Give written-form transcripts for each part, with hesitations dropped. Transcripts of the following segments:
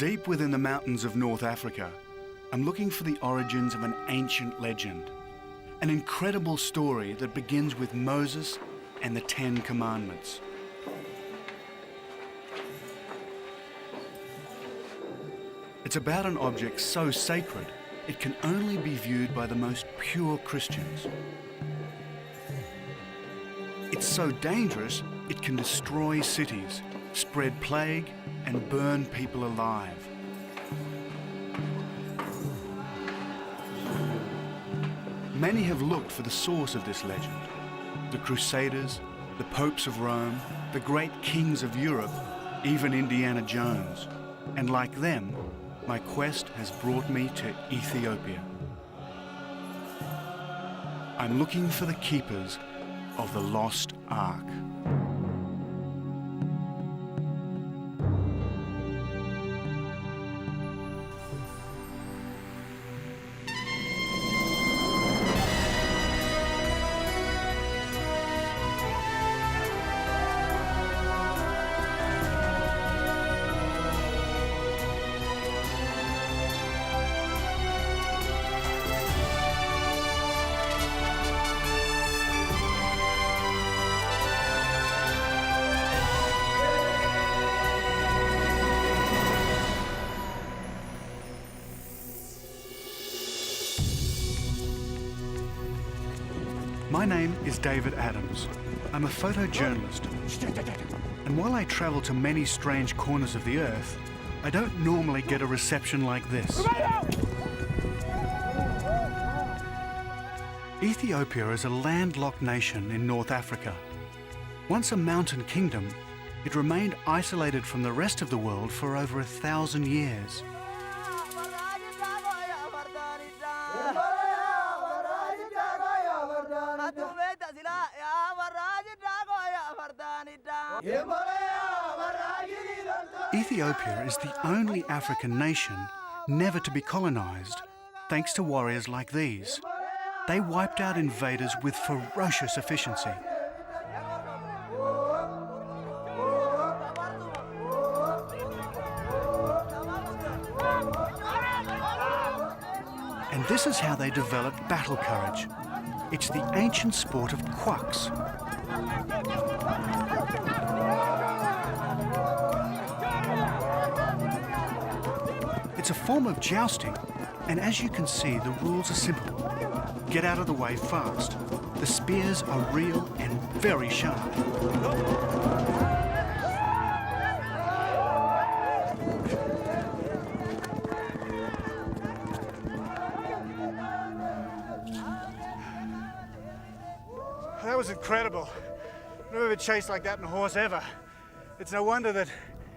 Deep within the mountains of North Africa, I'm looking for the origins of an ancient legend, an incredible story that begins with Moses and the 10 Commandments. It's about an object so sacred, it can only be viewed by the most pure Christians. It's so dangerous, it can destroy cities, spread plague, and burn people alive. Many have looked for the source of this legend. The Crusaders, the popes of Rome, the great kings of Europe, even Indiana Jones. And like them, my quest has brought me to Ethiopia. I'm looking for the keepers of the lost Ark. My name is David Adams. I'm a photojournalist. And while I travel to many strange corners of the earth, I don't normally get a reception like this. Ethiopia is a landlocked nation in North Africa. Once a mountain kingdom, it remained isolated from the rest of the world for over 1,000 years. Ethiopia is the only African nation never to be colonized, thanks to warriors like these. They wiped out invaders with ferocious efficiency. And this is how they developed battle courage. It's the ancient sport of quacks. It's a form of jousting, and as you can see, the rules are simple. Get out of the way fast. The spears are real and very sharp. That was incredible. Never been chased like that in a horse ever. It's no wonder that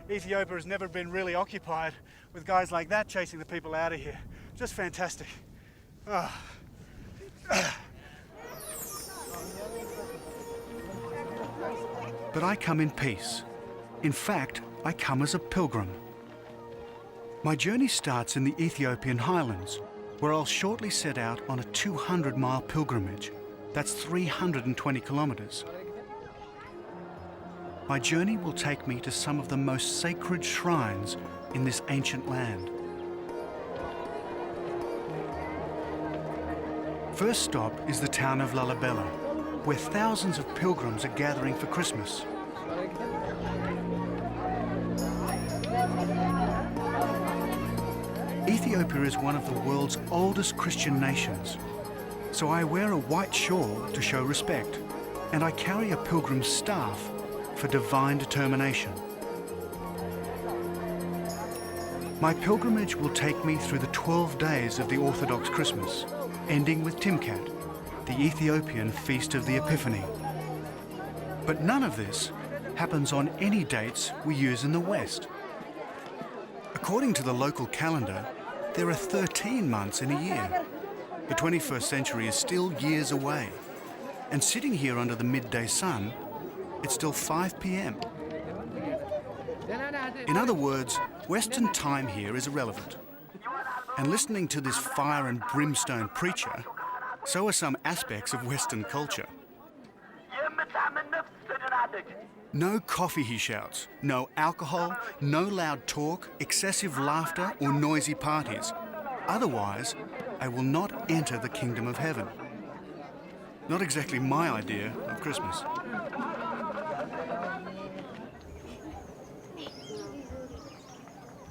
Ethiopia has never been really occupied with guys like that chasing the people out of here. Just fantastic. Oh. But I come in peace. In fact, I come as a pilgrim. My journey starts in the Ethiopian highlands, where I'll shortly set out on a 200-mile pilgrimage. That's 320 kilometers. My journey will take me to some of the most sacred shrines in this ancient land. First stop is the town of Lalibela, where thousands of pilgrims are gathering for Christmas. Ethiopia is one of the world's oldest Christian nations, so I wear a white shawl to show respect, and I carry a pilgrim's staff for divine determination. My pilgrimage will take me through the 12 days of the Orthodox Christmas, ending with Timkat, the Ethiopian feast of the Epiphany. But none of this happens on any dates we use in the West. According to the local calendar, there are 13 months in a year. The 21st century is still years away, and sitting here under the midday sun, it's still 5 p.m. In other words, Western time here is irrelevant. And listening to this fire and brimstone preacher, so are some aspects of Western culture. No coffee, he shouts. No alcohol, no loud talk, excessive laughter, or noisy parties. Otherwise, I will not enter the kingdom of heaven. Not exactly my idea of Christmas.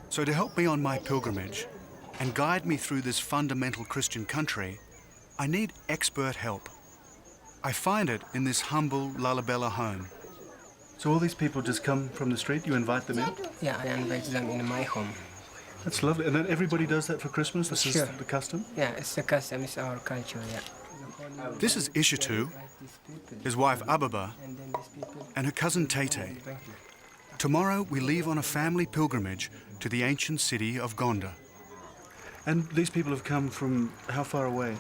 So to help me on my pilgrimage and guide me through this fundamental Christian country, I need expert help. I find it in this humble Lalibela home. So all these people just come from the street, you invite them in? Yeah, I invite them in my home. That's lovely. And then everybody does that for Christmas? This Sure. is the custom? Yeah, it's the custom, it's our culture, yeah. This is Ishitu, his wife Ababa, And then these people... and her cousin Tete. Tomorrow we leave on a family pilgrimage to the ancient city of Gonda. And these people have come from how far away?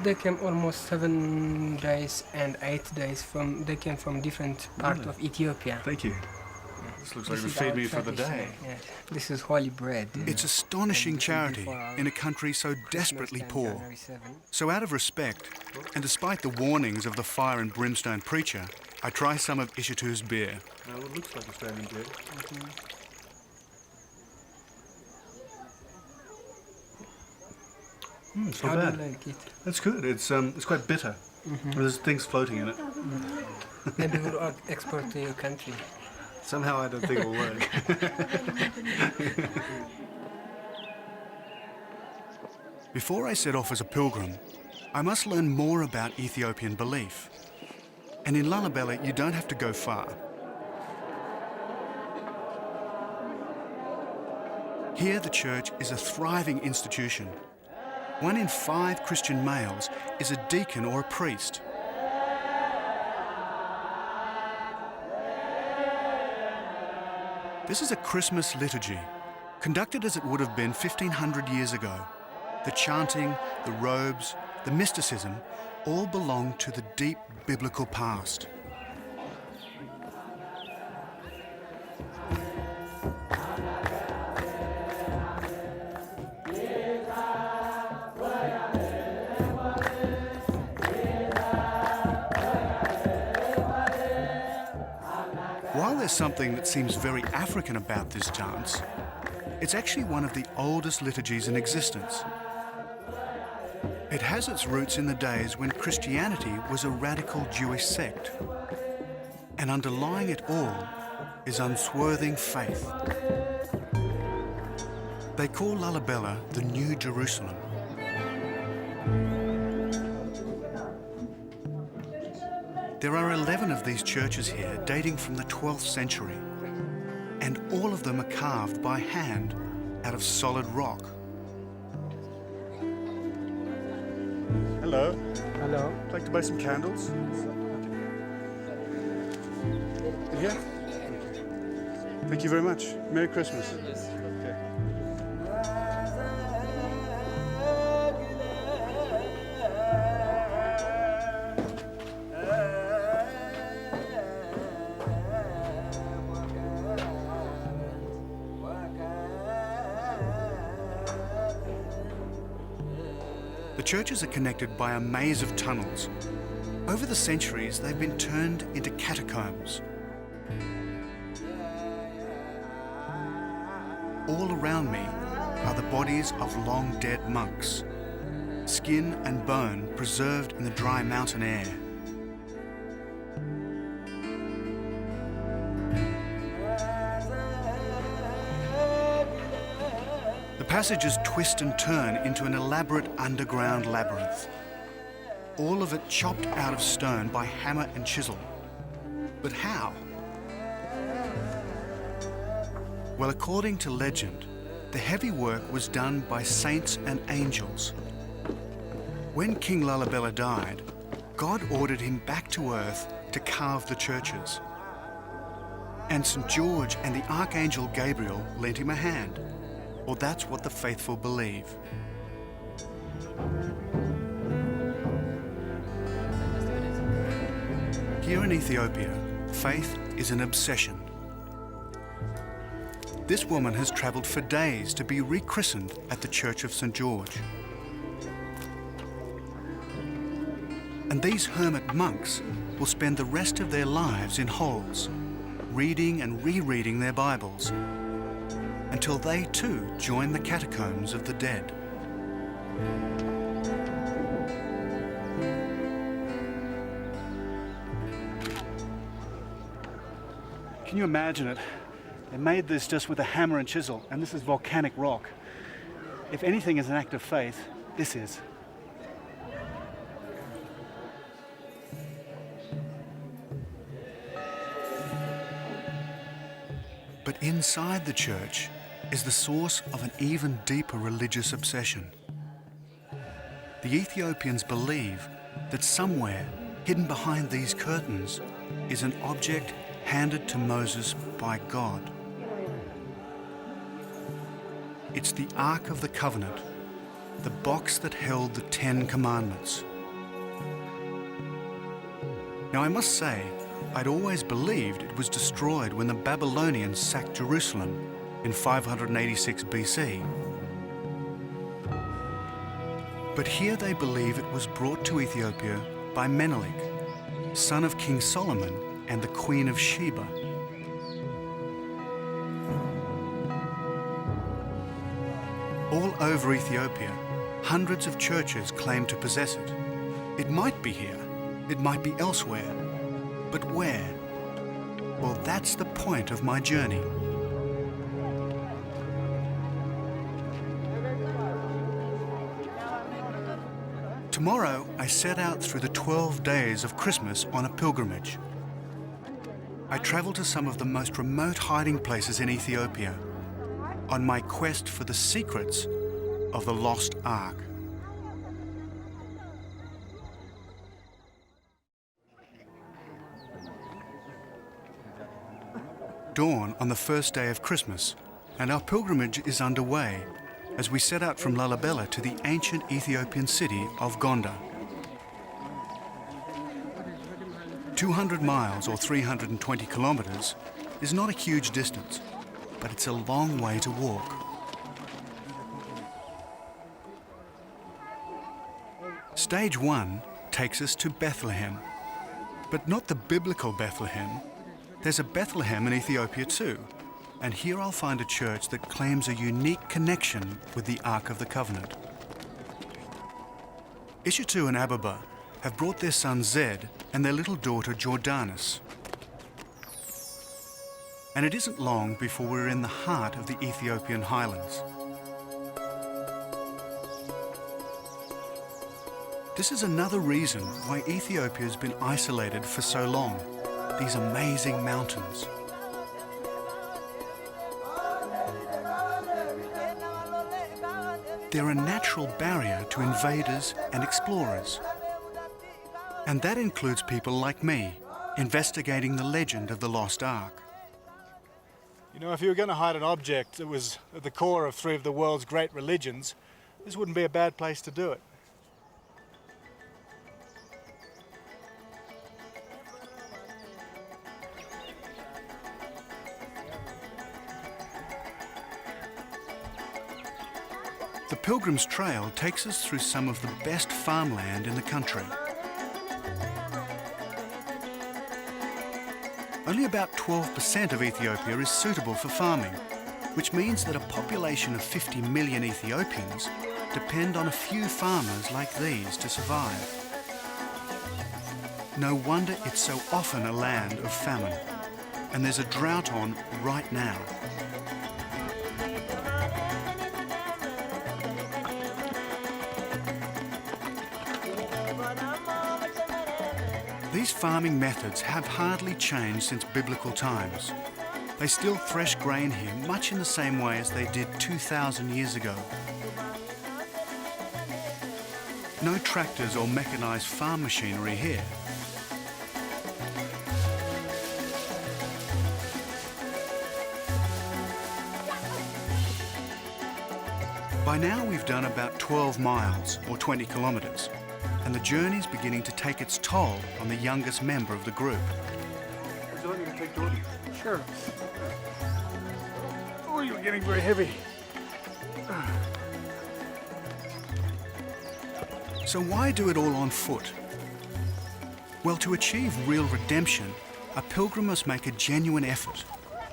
They came almost 7 days and 8 days from... They came from different parts of Ethiopia. Thank you. This looks like it would is feed our me for the tradition, day. Yeah. This is holy bread. It's astonishing And this is charity before our in a country so Christmas desperately time, poor. January 7. So out of respect, and despite the warnings of the fire and brimstone preacher, I try some of Ishitu's beer. Well, it looks like Australian beer. It's not How do bad. you like it? That's good. It's quite bitter. There's things floating in it. Maybe we'll export to your country. Somehow I don't think it'll work. Before I set off as a pilgrim, I must learn more about Ethiopian belief. And in Lalibela, you don't have to go far. Here, the church is a thriving institution. 1 in 5 Christian males is a deacon or a priest. This is a Christmas liturgy, conducted as it would have been 1,500 years ago. The chanting, the robes, the mysticism all belong to the deep biblical past. While there's something that seems very African about this dance, it's actually one of the oldest liturgies in existence. It has its roots in the days when Christianity was a radical Jewish sect. And underlying it all is unswerving faith. They call Lalibela the New Jerusalem. There are 11 of these churches here dating from the 12th century, and all of them are carved by hand out of solid rock. Hello. Hello. I'd like to buy some candles. Yeah. Thank you very much. Merry Christmas. Okay. The churches are connected by a maze of tunnels. Over the centuries, they've been turned into catacombs. All around me are the bodies of long dead monks, skin and bone preserved in the dry mountain air. The passages twist and turn into an elaborate underground labyrinth, all of it chopped out of stone by hammer and chisel. But how? Well, according to legend, the heavy work was done by saints and angels. When King Lalibela died, God ordered him back to earth to carve the churches. And St. George and the Archangel Gabriel lent him a hand. Or that's what the faithful believe. Here in Ethiopia, faith is an obsession. This woman has travelled for days to be rechristened at the Church of St. George. And these hermit monks will spend the rest of their lives in holes, reading and rereading their Bibles, until they too join the catacombs of the dead. Can you imagine it? They made this just with a hammer and chisel, and this is volcanic rock. If anything is an act of faith, this is. But inside the church is the source of an even deeper religious obsession. The Ethiopians believe that somewhere, hidden behind these curtains, is an object handed to Moses by God. It's the Ark of the Covenant, the box that held the 10 Commandments. Now I must say, I'd always believed it was destroyed when the Babylonians sacked Jerusalem in 586 BC. But here they believe it was brought to Ethiopia by Menelik, son of King Solomon and the Queen of Sheba. All over Ethiopia, hundreds of churches claim to possess it. It might be here, it might be elsewhere, but where? Well, that's the point of my journey. Tomorrow, I set out through the 12 days of Christmas on a pilgrimage. I travel to some of the most remote hiding places in Ethiopia on my quest for the secrets of the lost Ark. Dawn on the first day of Christmas, and our pilgrimage is underway as we set out from Lalibela to the ancient Ethiopian city of Gondar. 200 miles or 320 kilometers is not a huge distance, but it's a long way to walk. Stage 1 takes us to Bethlehem, but not the biblical Bethlehem. There's a Bethlehem in Ethiopia too, and here I'll find a church that claims a unique connection with the Ark of the Covenant. Ishitu and Ababa have brought their son Zed and their little daughter Jordanis. And it isn't long before we're in the heart of the Ethiopian highlands. This is another reason why Ethiopia has been isolated for so long. These amazing mountains. They're a natural barrier to invaders and explorers. And that includes people like me, investigating the legend of the lost Ark. You know, if you were going to hide an object that was at the core of 3 of the world's great religions, this wouldn't be a bad place to do it. The Pilgrim's Trail takes us through some of the best farmland in the country. Only about 12% of Ethiopia is suitable for farming, which means that a population of 50 million Ethiopians depend on a few farmers like these to survive. No wonder it's so often a land of famine, and there's a drought on right now. These farming methods have hardly changed since biblical times. They still thresh grain here much in the same way as they did 2,000 years ago. No tractors or mechanized farm machinery here. By now we've done about 12 miles or 20 kilometers. And the journey's beginning to take its toll on the youngest member of the group. Would you like me to take Jordan? Sure. Oh, you're getting very heavy. So why do it all on foot? Well, to achieve real redemption, a pilgrim must make a genuine effort.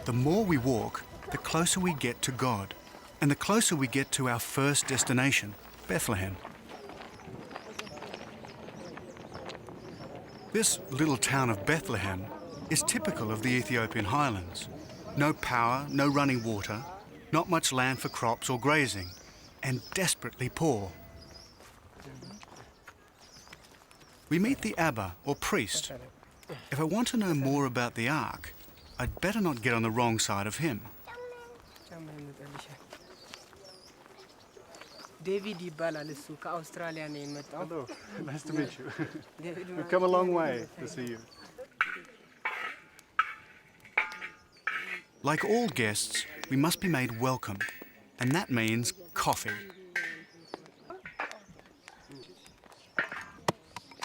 The more we walk, the closer we get to God, and the closer we get to our first destination, Bethlehem. This little town of Bethlehem is typical of the Ethiopian highlands. No power, no running water, not much land for crops or grazing, and desperately poor. We meet the Abba, or priest. If I want to know more about the Ark, I'd better not get on the wrong side of him. David ይባላል እሱ ከአውስትራሊያ ነው የመጣው። Hello, nice to meet you. We've come a long way to see you. Like all guests, we must be made welcome, and that means coffee.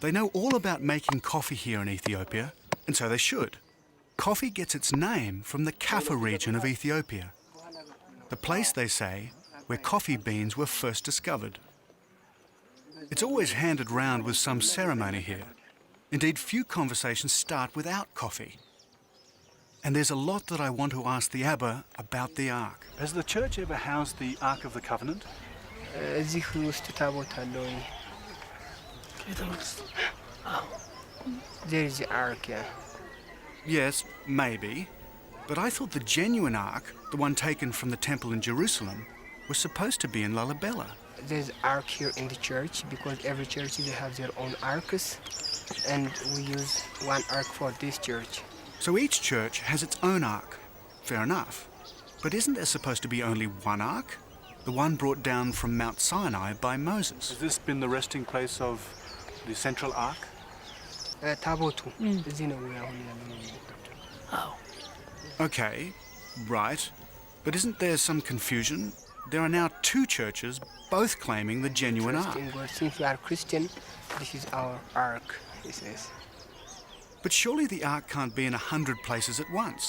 They know all about making coffee here in Ethiopia, and so they should. Coffee gets its name from the Kaffa region of Ethiopia, the place, they say, where coffee beans were first discovered. It's always handed round with some ceremony here. Indeed, few conversations start without coffee. And there's a lot that I want to ask the Abba about the Ark. Has the church ever housed the Ark of the Covenant? እዚህ ውስጥ ታቦት አለውኝ። There is the Ark, yeah. Yes, maybe. But I thought the genuine Ark, the one taken from the temple in Jerusalem, was supposed to be in Lalibela. There's Ark here in the church because every church they have their own arks, and we use one Ark for this church. So each church has its own Ark. Fair enough. But isn't there supposed to be only one Ark? The one brought down from Mount Sinai by Moses. Has this been the resting place of the central Ark? ታቦቱ እዚህ ነው አሁን ያለው። Okay, right. But isn't there some confusion? There are now two churches, both claiming the genuine Ark. Since we are Christian, this is our Ark, he says. But surely the Ark can't be in 100 places at once.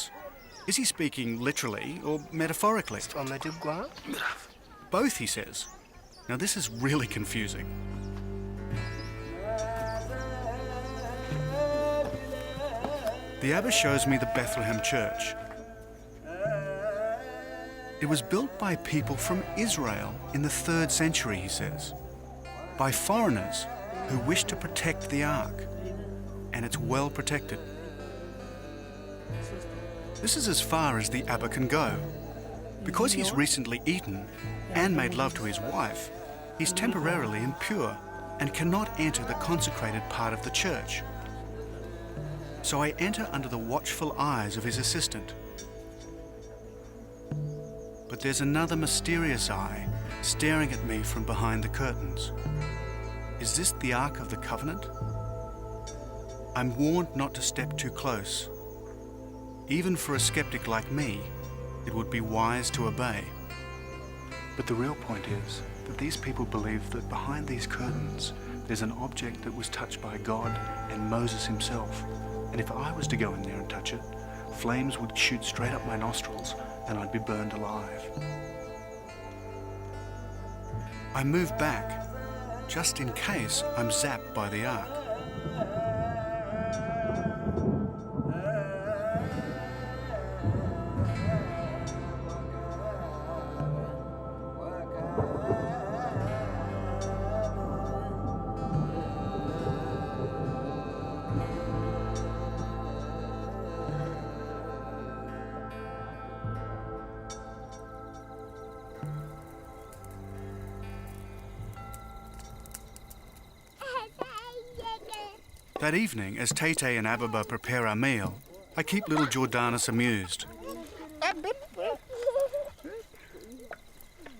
Is he speaking literally or metaphorically? Both, he says. Now this is really confusing. The Abba shows me the Bethlehem Church. It was built by people from Israel in the 3rd century, he says, by foreigners who wished to protect the Ark, and it's well protected. This is as far as the Abba can go. Because he's recently eaten and made love to his wife, he's temporarily impure and cannot enter the consecrated part of the church. So I enter under the watchful eyes of his assistant. But there's another mysterious eye staring at me from behind the curtains. Is this the Ark of the Covenant? I'm warned not to step too close. Even for a skeptic like me, it would be wise to obey. But the real point is that these people believe that behind these curtains there's an object that was touched by God and Moses himself. And if I was to go in there and touch it, flames would shoot straight up my nostrils and I'd be burned alive. I move back, just in case I'm zapped by the Ark. That evening, as Tay and Ababa prepare our meal, I keep little Jordanus amused.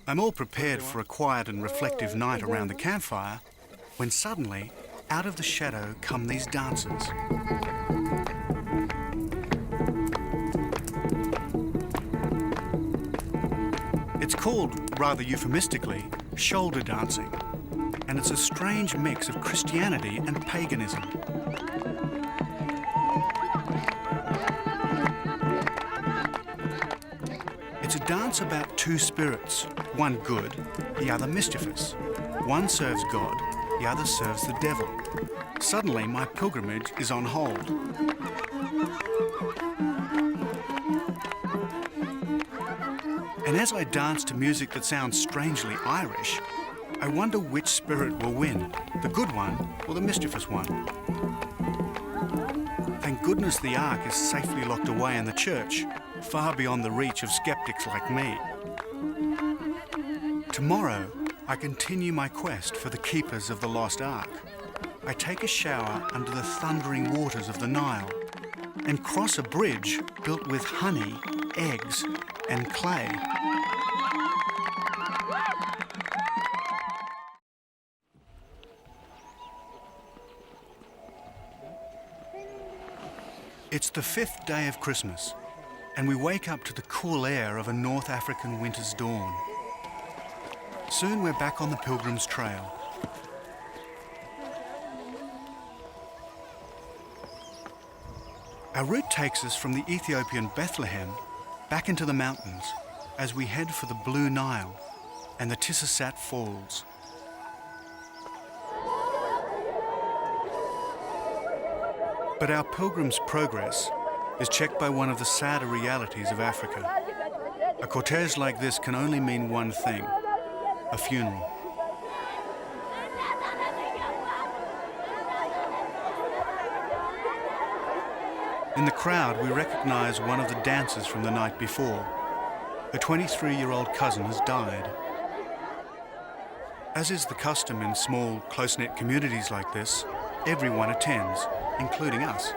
I'm all prepared for a quiet and reflective night around the campfire, when suddenly, out of the shadow come these dancers. It's called, rather euphemistically, shoulder dancing, and it's a strange mix of Christianity and paganism. It's a dance about two spirits, one good, the other mischievous. One serves God, the other serves the devil. Suddenly, my pilgrimage is on hold. And as I dance to music that sounds strangely Irish, I wonder which spirit will win, the good one or the mischievous one. Thank goodness the Ark is safely locked away in the church, far beyond the reach of skeptics like me. Tomorrow, I continue my quest for the keepers of the lost Ark. I take a shower under the thundering waters of the Nile and cross a bridge built with honey, eggs, and clay. It's the 5th day of Christmas, and we wake up to the cool air of a North African winter's dawn. Soon we're back on the Pilgrim's Trail. Our route takes us from the Ethiopian Bethlehem back into the mountains as we head for the Blue Nile and the Tissasat Falls. But our pilgrim's progress is checked by one of the sadder realities of Africa. A cortege like this can only mean one thing: a funeral. In the crowd, we recognize one of the dancers from the night before. Her 23-year-old cousin has died. As is the custom in small, close-knit communities like this, everyone attends, including us.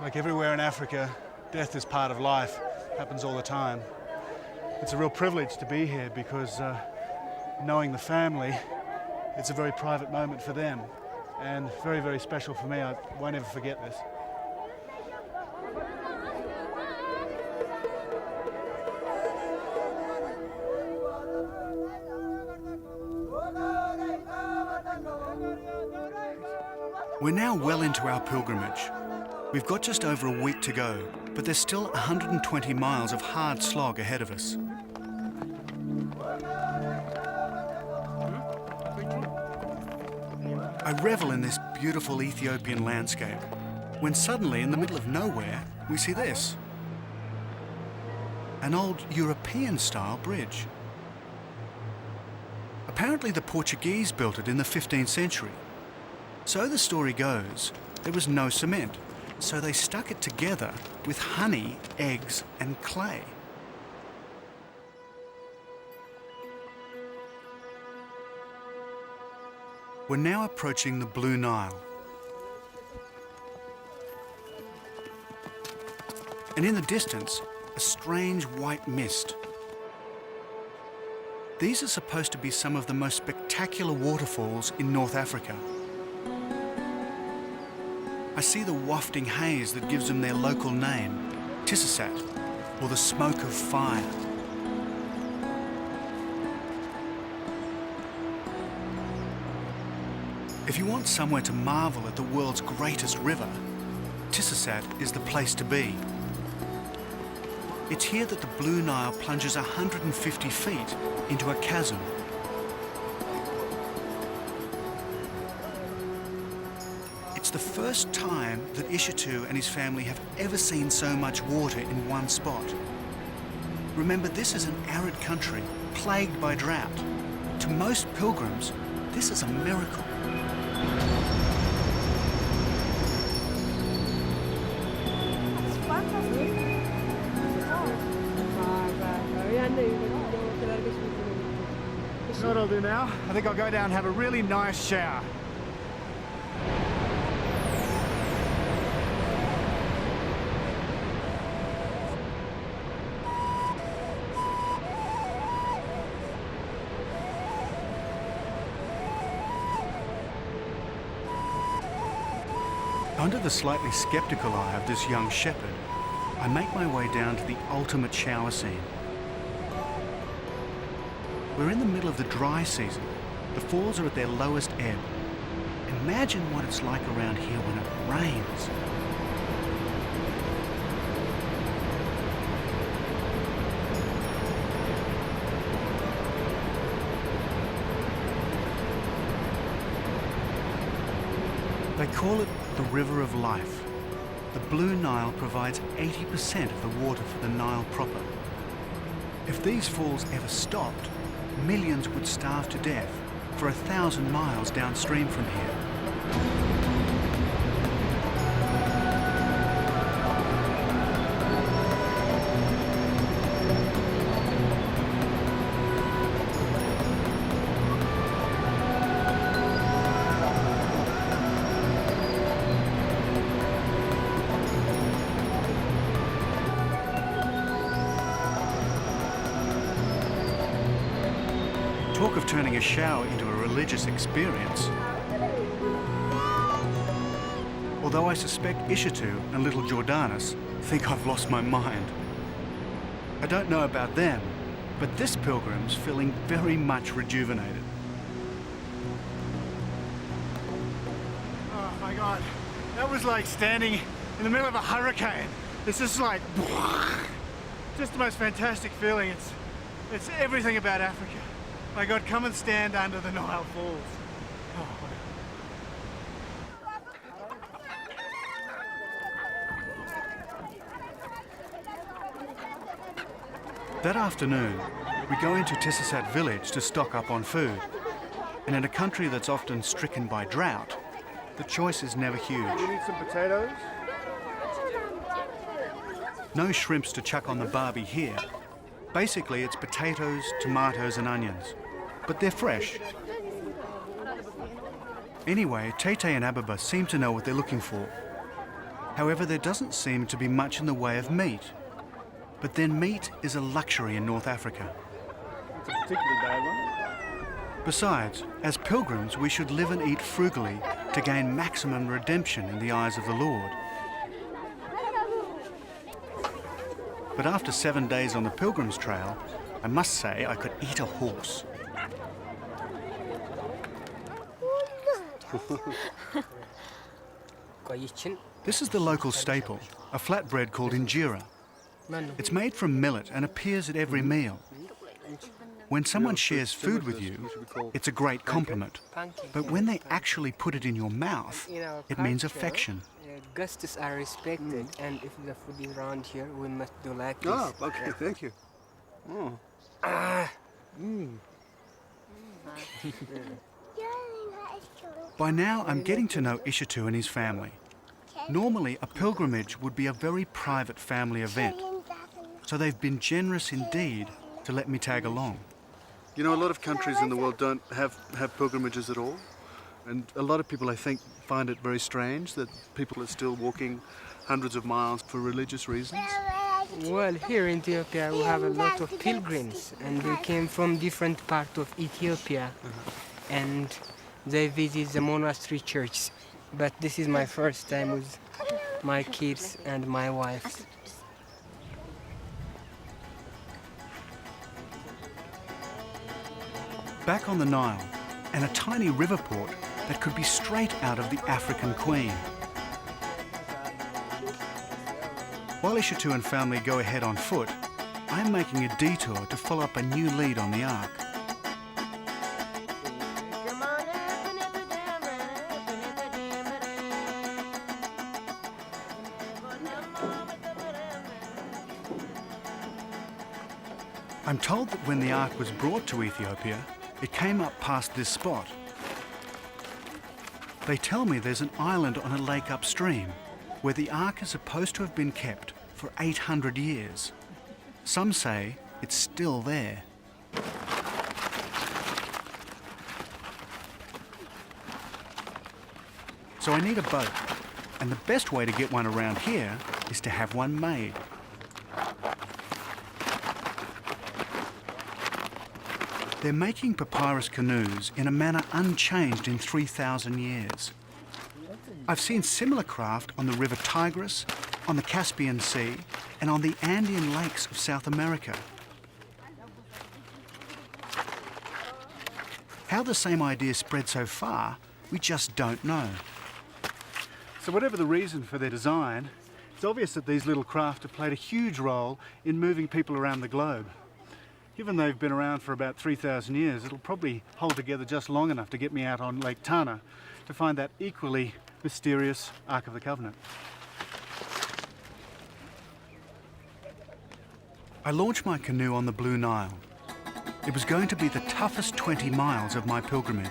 Like everywhere in Africa, death is part of life. It happens all the time. It's a real privilege to be here because knowing the family, it's a very private moment for them and very, very special for me. I won't ever forget this. We're now well into our pilgrimage. We've got just over a week to go, but there's still 120 miles of hard slog ahead of us. I revel in this beautiful Ethiopian landscape, when suddenly, in the middle of nowhere, we see this. An old European-style bridge. Apparently the Portuguese built it in the 15th century. So the story goes, there was no cement, so they stuck it together with honey, eggs, and clay. We're now approaching the Blue Nile. And in the distance, a strange white mist. These are supposed to be some of the most spectacular waterfalls in North Africa. I see the wafting haze that gives them their local name, Tissasat, or the smoke of fire. If you want somewhere to marvel at the world's greatest river, Tissasat is the place to be. It's here that the Blue Nile plunges 150 feet into a chasm. It's the first time that Ishitu and his family have ever seen so much water in one spot. Remember, this is an arid country, plagued by drought. To most pilgrims, this is a miracle. You know what I'll do now? I think I'll go down and have a really nice shower. Under the slightly skeptical eye of this young shepherd, I make my way down to the ultimate shower scene. We're in the middle of the dry season. The falls are at their lowest ebb. Imagine what it's like around here when it rains. They call it the River of Life. The Blue Nile provides 80% of the water for the Nile proper. If these falls ever stopped, millions would starve to death for 1,000 miles downstream from here. Talk of turning a shower into a religious experience. Although I suspect Ishitu and little Jordanus think I've lost my mind. I don't know about them, but this pilgrim's feeling very much rejuvenated. Oh my God, that was like standing in the middle of a hurricane. It's just like, just the most fantastic feeling. It's everything about Africa. My God, come and stand under the Nile Falls. Oh. That afternoon, we go into Tisisat village to stock up on food. And in a country that's often stricken by drought, the choice is never huge. You need some potatoes? No shrimps to chuck on the barbie here. Basically, it's potatoes, tomatoes and onions. But they're fresh. Anyway, Tete and Ababa seem to know what they're looking for. However, there doesn't seem to be much in the way of meat. But then meat is a luxury in North Africa. It's a particularly bad one. Besides, as pilgrims, we should live and eat frugally to gain maximum redemption in the eyes of the Lord. But after 7 days on the Pilgrim's Trail, I must say I could eat a horse. This is the local staple, a flatbread called injera. It's made from millet and appears at every meal. When someone shares food with you, it's a great compliment. But when they actually put it in your mouth, it means affection. Guests are respected, and if the food is around here, we must do like this. Oh, okay, thank you. Oh. By now, I'm getting to know Ishitu and his family. Normally, a pilgrimage would be a very private family event, so they've been generous indeed to let me tag along. You know, a lot of countries in the world don't have pilgrimages at all. And a lot of people, I think, find it very strange that people are still walking hundreds of miles for religious reasons. Well, here in Ethiopia we have a lot of pilgrims, and they came from different parts of Ethiopia, and they visit the monastery churches. But this is my first time with my kids and my wife. Back on the Nile, and a tiny river port that could be straight out of the African Queen. While Ishitu and family go ahead on foot, I'm making a detour to follow up a new lead on the Ark. I'm told that when the Ark was brought to Ethiopia, it came up past this spot. They tell me there's an island on a lake upstream where the Ark is supposed to have been kept for 800 years. Some say it's still there. So I need a boat, and the best way to get one around here is to have one made. They're making papyrus canoes in a manner unchanged in 3,000 years. I've seen similar craft on the River Tigris, on the Caspian Sea, and on the Andean lakes of South America. How the same idea spread so far, we just don't know. So whatever the reason for their design, it's obvious that these little craft have played a huge role in moving people around the globe. Given they've been around for about 3,000 years, it'll probably hold together just long enough to get me out on Lake Tana to find that equally mysterious Ark of the Covenant. I launched my canoe on the Blue Nile. It was going to be the toughest 20 miles of my pilgrimage.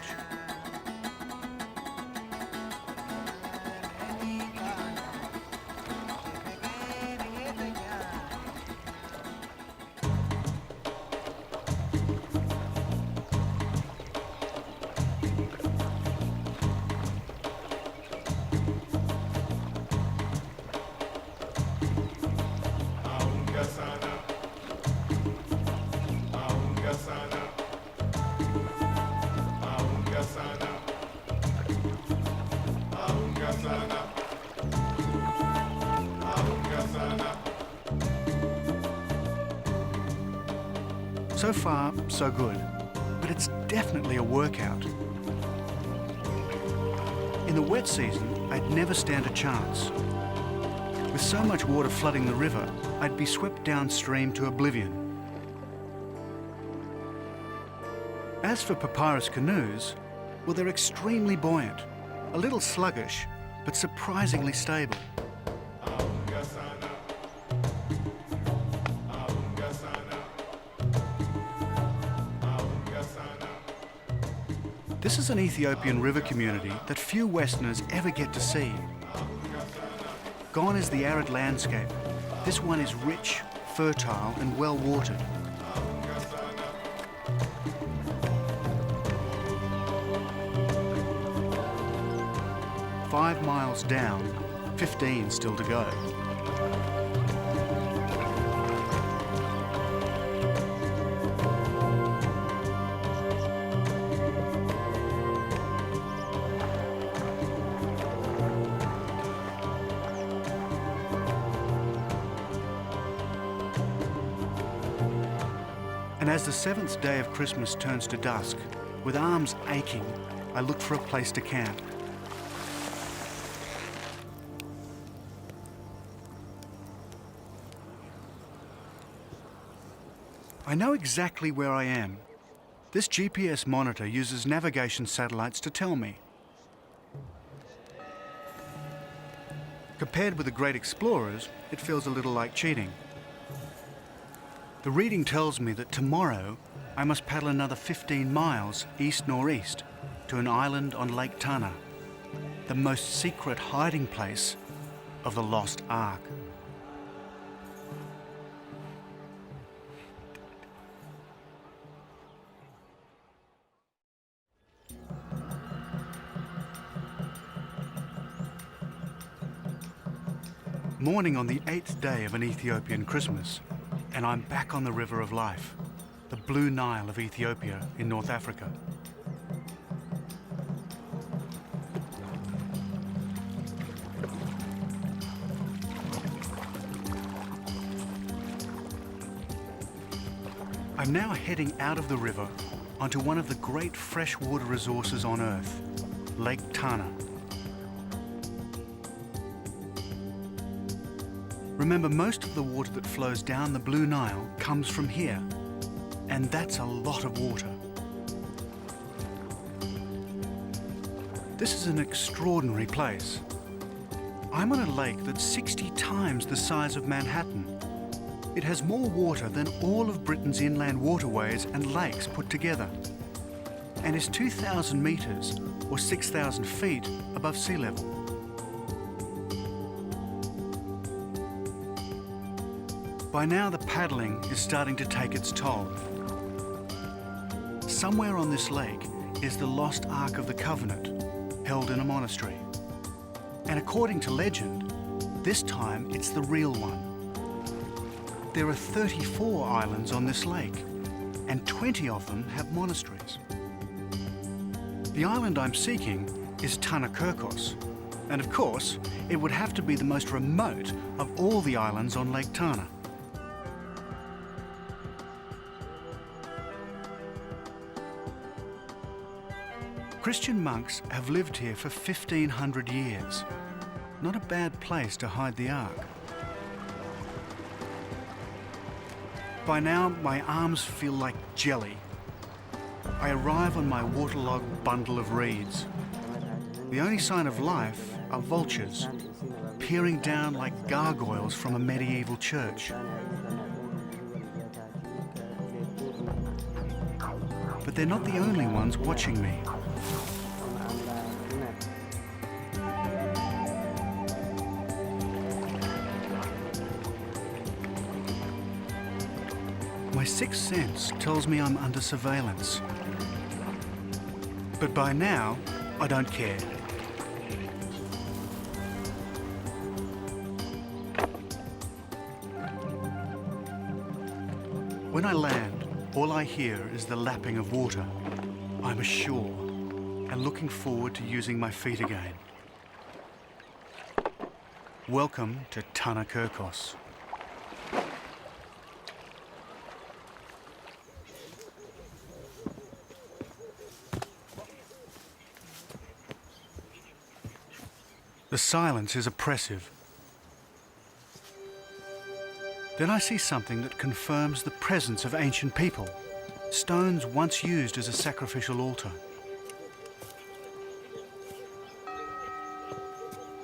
So far, so good, but it's definitely a workout. In the wet season, I'd never stand a chance. With so much water flooding the river, I'd be swept downstream to oblivion. As for papyrus canoes, well, they're extremely buoyant, a little sluggish, but surprisingly stable. This is an Ethiopian river community that few Westerners ever get to see. Gone is the arid landscape. This one is rich, fertile, and well watered. "5 miles down, 15 still to go." And as the 7th day of Christmas turns to dusk, with arms aching, I look for a place to camp. I know exactly where I am. This GPS monitor uses navigation satellites to tell me. Compared with the great explorers, it feels a little like cheating. The reading tells me that tomorrow I must paddle another 15 miles east-northeast to an island on Lake Tana, the most secret hiding place of the lost Ark. Morning on the 8th day of an Ethiopian Christmas, and I'm back on the River of Life, the Blue Nile of Ethiopia in North Africa. I'm now heading out of the river onto one of the great freshwater resources on Earth, Lake Tana. Remember, most of the water that flows down the Blue Nile comes from here, and that's a lot of water. This is an extraordinary place. I'm on a lake that's 60 times the size of Manhattan. It has more water than all of Britain's inland waterways and lakes put together, and is 2,000 metres or 6,000 feet above sea level. By now, the paddling is starting to take its toll. Somewhere on this lake is the lost Ark of the Covenant, held in a monastery. And according to legend, this time it's the real one. There are 34 islands on this lake, and 20 of them have monasteries. The island I'm seeking is Tana-Kirkos, and of course, it would have to be the most remote of all the islands on Lake Tana. Christian monks have lived here for 1,500 years. Not a bad place to hide the Ark. By now, my arms feel like jelly. I arrive on my waterlogged bundle of reeds. The only sign of life are vultures, peering down like gargoyles from a medieval church. But they're not the only ones watching me. My sixth sense tells me I'm under surveillance. But by now, I don't care. When I land, all I hear is the lapping of water. I'm ashore and looking forward to using my feet again. Welcome to Tana-Kirkos. The silence is oppressive. Then I see something that confirms the presence of ancient people, stones once used as a sacrificial altar.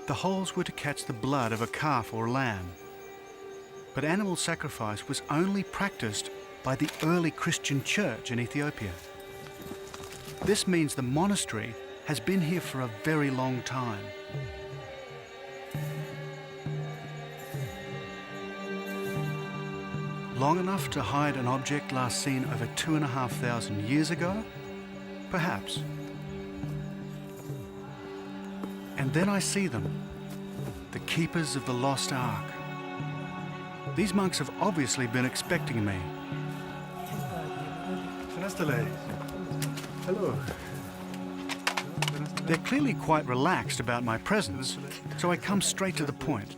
The holes were to catch the blood of a calf or lamb, but animal sacrifice was only practiced by the early Christian church in Ethiopia. This means the monastery has been here for a very long time. Long enough to hide an object last seen over 2,500 years ago? Perhaps. And then I see them, the keepers of the lost Ark. These monks have obviously been expecting me. Hello. They're clearly quite relaxed about my presence, so I come straight to the point.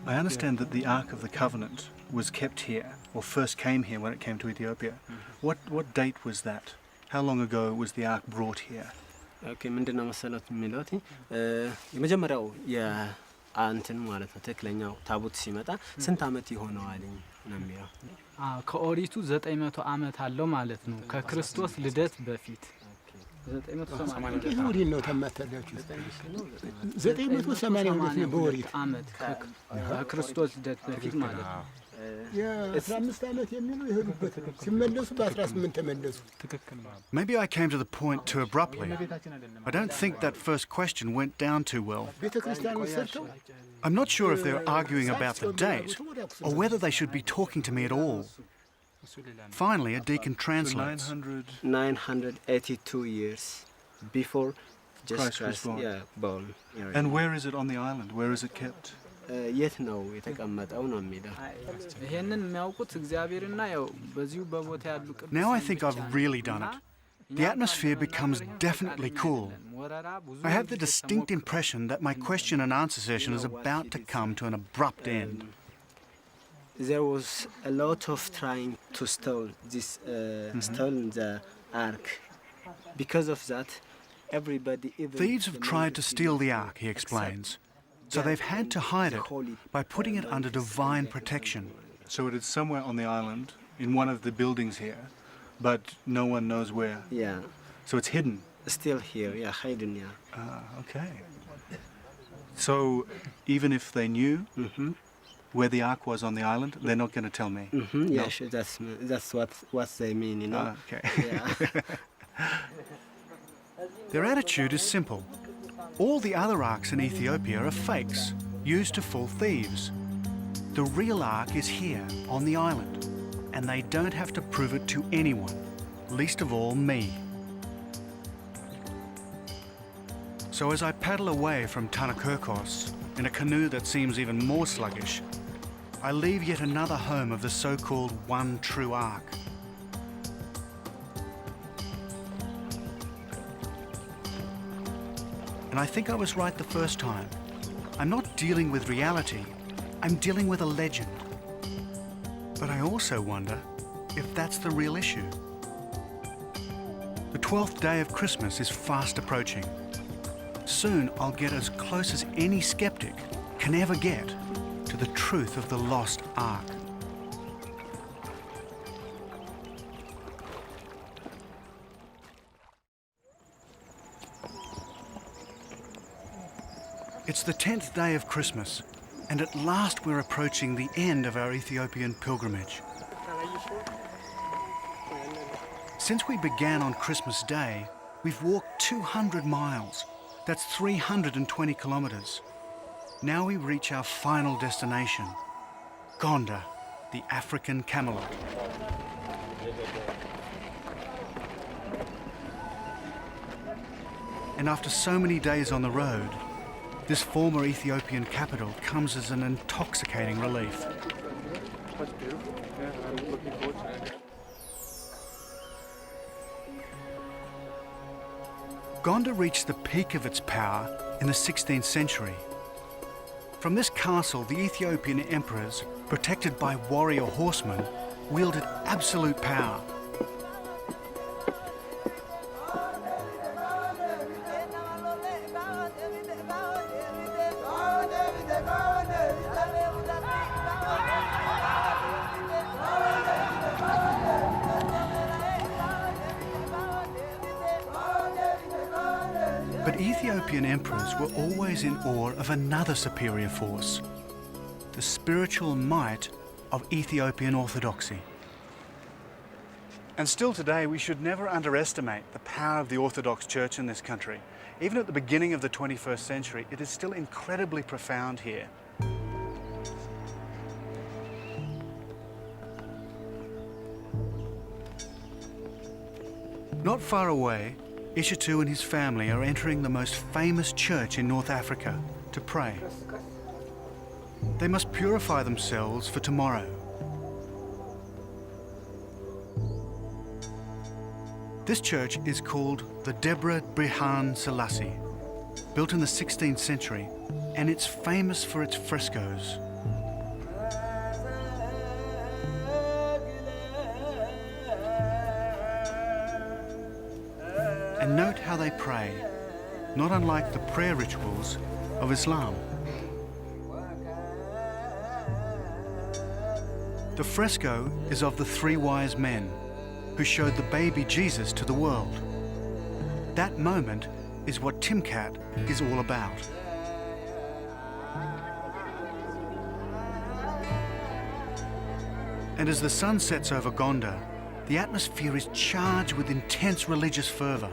I understand that the Ark of the Covenant was kept here, or first came here when it came to Ethiopia. What date was that? How long ago was the Ark brought here? Okay, ምንድነው መሰለት የሚሉት የመጀመሪያው የአንተን ማለት ነው ተክለኛው ታቦት ሲመጣ ስንት አመት ይሆነዋል ነው የሚለው ከኦሪቱ 900 አመት አለው ማለት ነው ከክርስቶስ ልደት በፊት 980 ነው ተመተላችሁ 982 ነው በኦሪት አመት ከክርስቶስ ልደት በፊት ማለት ነው የ15 አመት የሚሉ ይሄዱበት ሲመለሱ በ18 ተመለሱ Maybe I came to the point too abruptly. I don't think that first question went down too well. ቤተክርስቲያኑ ሰርተው I'm not sure if they're arguing about the date or whether they should be talking to me at all. Finally, a deacon translates. 982 years before Christ was born. born. And where is it on the island? Where is it kept? የት ነው የተቀመጠው ነው የሚለው ይሄንን የሚያውቁት እግዚአብሔርና ያው በዚሁ በቦታ ያሉ ቅዱሳን Now I think I've really done it. The atmosphere becomes definitely cool. I have the distinct impression that my question and answer session is about to come to an abrupt end. There was a lot of trying to steal the ark. Because of that, everybody... Thieves have tried to steal the Ark, he explains. So they've had to hide it by putting it under divine protection. So it is somewhere on the island, in one of the buildings here, but no one knows where. Yeah. So it's hidden. Still here, hidden, Okay. So even if they knew where the Ark was on the island, they're not going to tell me? Yeah, no. Sure, that's what they mean, you know? Okay. Yeah. Their attitude is simple. All the other arks in Ethiopia are fakes, used to fool thieves. The real Ark is here, on the island, and they don't have to prove it to anyone, least of all me. So as I paddle away from Tana-Kirkos in a canoe that seems even more sluggish, I leave yet another home of the so-called one true Ark. And I think I was right the first time. I'm not dealing with reality, I'm dealing with a legend. But I also wonder if that's the real issue. The 12th day of Christmas is fast approaching. Soon I'll get as close as any skeptic can ever get to the truth of the lost Ark. It's the 10th day of Christmas, and at last we're approaching the end of our Ethiopian pilgrimage. Since we began on Christmas Day, we've walked 200 miles. That's 320 kilometers. Now we reach our final destination, Gonda, the African Camelot. And after so many days on the road, this former Ethiopian capital comes as an intoxicating relief. That's beautiful. Yeah, I'm looking forward to it. Gonda reached the peak of its power in the 16th century. From this castle, the Ethiopian emperors, protected by warrior horsemen, wielded absolute power. But Ethiopian emperors were always in awe of another superior force, the spiritual might of Ethiopian orthodoxy. And still today, we should never underestimate the power of the Orthodox Church in this country. Even at the beginning of the 21st century, it is still incredibly profound here. Not far away, Ishitu and his family are entering the most famous church in North Africa to pray. They must purify themselves for tomorrow. This church is called the Debre Birhan Selassie, built in the 16th century, and it's famous for its frescoes. And note how they pray, not unlike the prayer rituals of Islam. The fresco is of the three wise men who showed the baby Jesus to the world. That moment is what Timkat is all about. And as the sun sets over Gonda, the atmosphere is charged with intense religious fervor.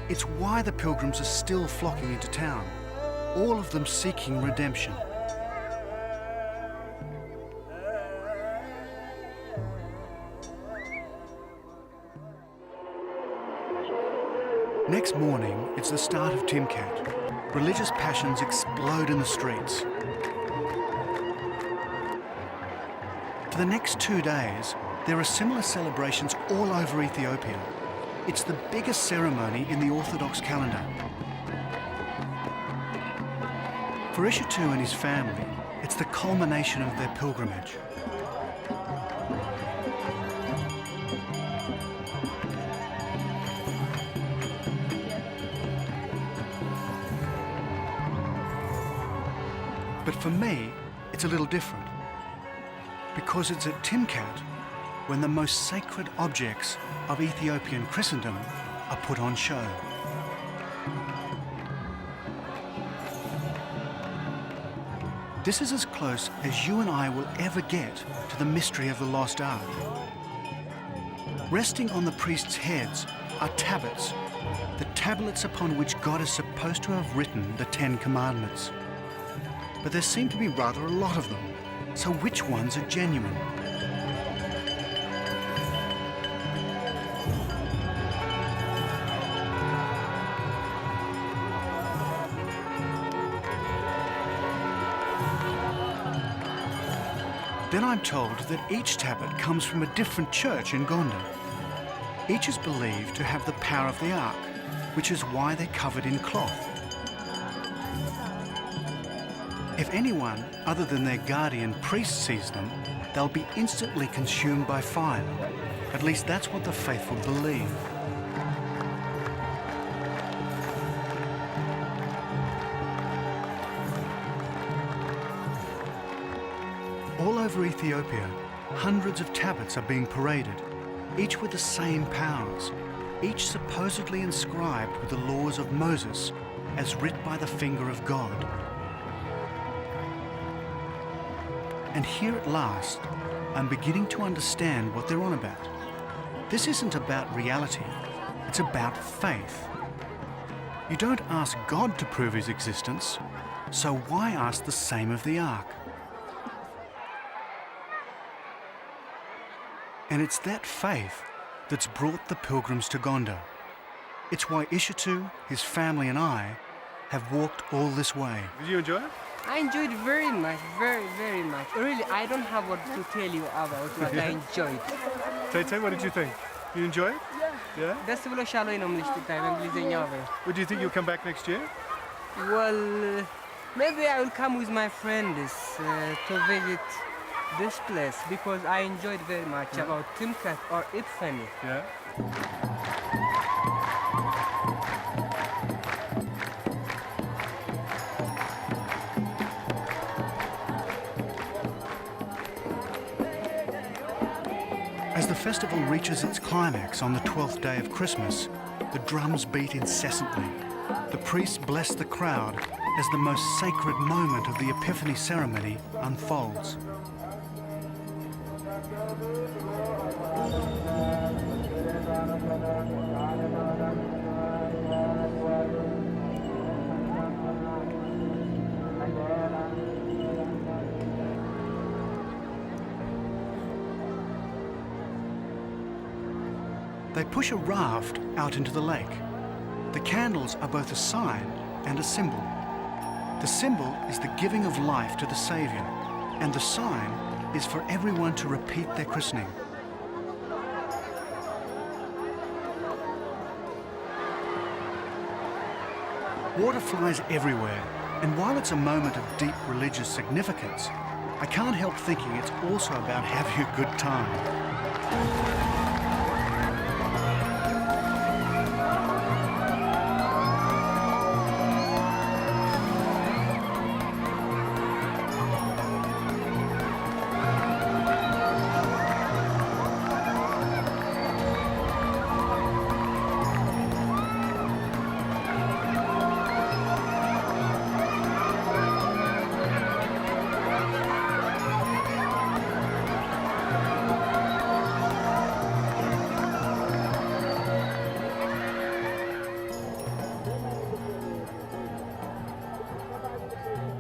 It's why the pilgrims are still flocking into town, all of them seeking redemption. Next morning, it's the start of Timkat. Religious passions explode in the streets. For the next 2 days, there are similar celebrations all over Ethiopia. It's the biggest ceremony in the Orthodox calendar. For Ishitu and his family, it's the culmination of their pilgrimage. But for me, it's a little different. Because it's at Timkat when the most sacred objects of Ethiopian Christendom are put on show. This is as close as you and I will ever get to the mystery of the lost Ark. Resting on the priests' heads are tablets, the tablets upon which God is supposed to have written the 10 Commandments. But there seem to be rather a lot of them, so which ones are genuine? Then I'm told that each tablet comes from a different church in Gonda. Each is believed to have the power of the Ark, which is why they're covered in cloth. If anyone other than their guardian priest sees them, they'll be instantly consumed by fire. At least that's what the faithful believe. All over Ethiopia, hundreds of tablets are being paraded, each with the same powers, each supposedly inscribed with the laws of Moses as writ by the finger of God. And here at last, I'm beginning to understand what they're on about. This isn't about reality, it's about faith. You don't ask God to prove his existence, so why ask the same of the Ark? And it's that faith that's brought the pilgrims to Gondar. It's why Ishitu, his family and I have walked all this way. Did you enjoy it? I enjoyed very much, very much. Really, I don't have what to tell you about what I enjoyed. Tay, what did you think? You enjoy it? Yeah? ደስ ብሎሻል ወይ ነው የምልሽ ትታይ በእንግሊዝኛው በይ። Would you think you'll come back next year? Well, maybe I will come with my friends to visit this place because I enjoyed very much about Timkat or Epiphany. Yeah. As the festival reaches its climax on the 12th day of Christmas, the drums beat incessantly. The priests bless the crowd as the most sacred moment of the Epiphany ceremony unfolds. They push a raft out into the lake. The candles are both a sign and a symbol. The symbol is the giving of life to the Saviour, and the sign is for everyone to repeat their christening. Water flies everywhere, and while it's a moment of deep religious significance, I can't help thinking it's also about having a good time.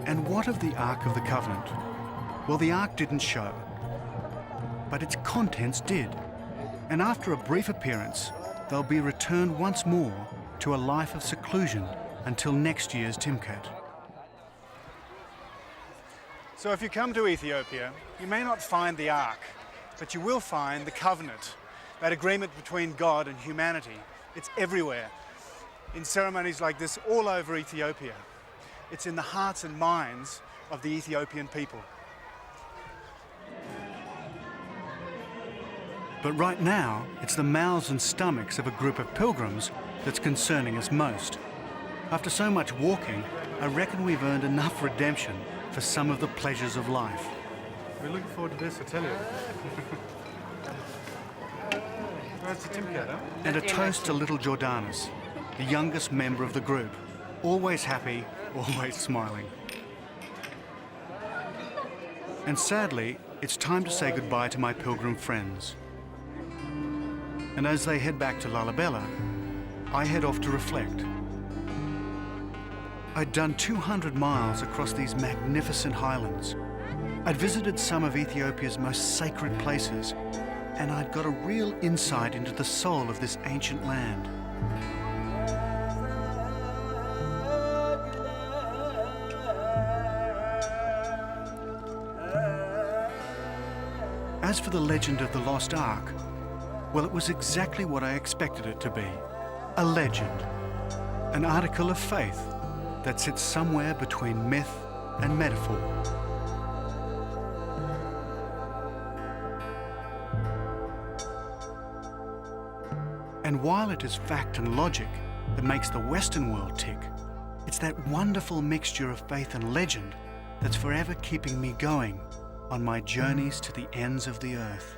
And what of the Ark of the Covenant? Well, the Ark didn't show, but its contents did. And after a brief appearance, they'll be returned once more to a life of seclusion until next year's Timkat. So if you come to Ethiopia, you may not find the Ark, but you will find the covenant, that agreement between God and humanity. It's everywhere, in ceremonies like this all over Ethiopia. It's in the hearts and minds of the Ethiopian people. But right now, it's the mouths and stomachs of a group of pilgrims that's concerning us most. After so much walking, I reckon we've earned enough redemption for some of the pleasures of life. We're looking forward to this, I tell you. That's the Timkat, huh? And a toast to little Jordanus, the youngest member of the group, always happy, always smiling. And sadly, it's time to say goodbye to my pilgrim friends. And as they head back to Lalibela, I head off to reflect. I'd done 200 miles across these magnificent highlands. I'd visited some of Ethiopia's most sacred places, and I'd got a real insight into the soul of this ancient land. As for the legend of the Lost Ark, well, it was exactly what I expected it to be. A legend. An article of faith that sits somewhere between myth and metaphor. And while it is fact and logic that makes the Western world tick, it's that wonderful mixture of faith and legend that's forever keeping me going on my journeys to the ends of the earth.